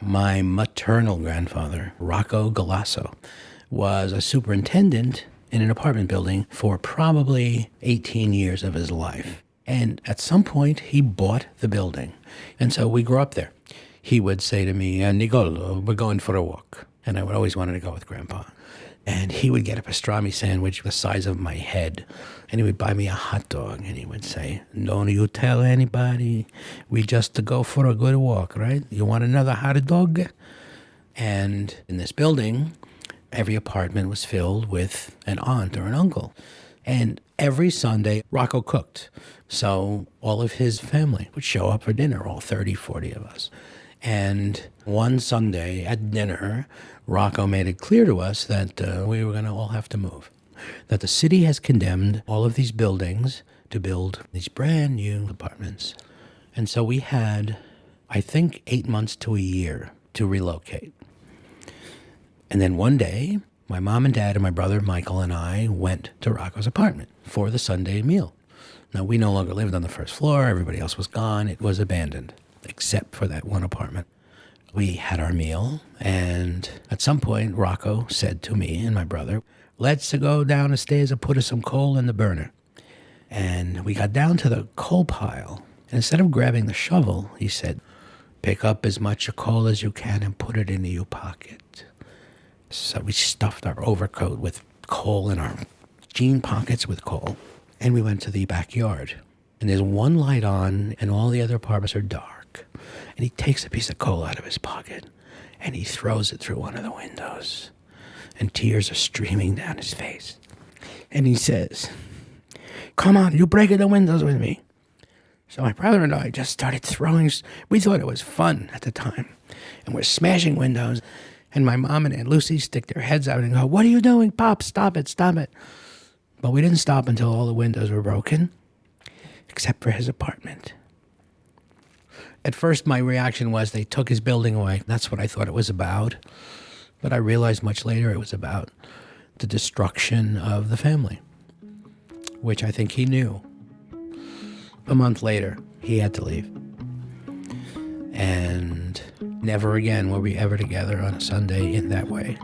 My maternal grandfather, Rocco Galasso, was a superintendent in an apartment building for probably 18 years of his life. And at some point, he bought the building. And so we grew up there. He would say to me, Nicolo, we're going for a walk. And I would always wanted to go with Grandpa. And he would get a pastrami sandwich the size of my head. And he would buy me a hot dog. And he would say, don't you tell anybody. We just to go for a good walk, right? You want another hot dog? And in this building, every apartment was filled with an aunt or an uncle. And every Sunday, Rocco cooked. So all of his family would show up for dinner, all 30, 40 of us. And one Sunday at dinner, Rocco made it clear to us that we were going to all have to move, that the city has condemned all of these buildings to build these brand new apartments. And so we had, I think, 8 months to a year to relocate. And then one day, my mom and dad and my brother Michael and I went to Rocco's apartment for the Sunday meal. Now, we no longer lived on the first floor. Everybody else was gone. It was abandoned, except for that one apartment. We had our meal, and at some point, Rocco said to me and my brother, let's go down the stairs and put some coal in the burner. And we got down to the coal pile, and instead of grabbing the shovel, he said, pick up as much coal as you can and put it into your pocket. So we stuffed our overcoat with coal and our jean pockets with coal, and we went to the backyard. And there's one light on, and all the other apartments are dark. And he takes a piece of coal out of his pocket, and he throws it through one of the windows. And tears are streaming down his face. And he says, come on, you break the windows with me. So my brother and I just started throwing. We thought it was fun at the time. And we're smashing windows. And my mom and Aunt Lucy stick their heads out and go, what are you doing, Pop? Stop it, stop it. But we didn't stop until all the windows were broken, except for his apartment. At first, my reaction was they took his building away. That's what I thought it was about. But I realized much later it was about the destruction of the family, which I think he knew. A month later, he had to leave. And never again were we ever together on a Sunday in that way.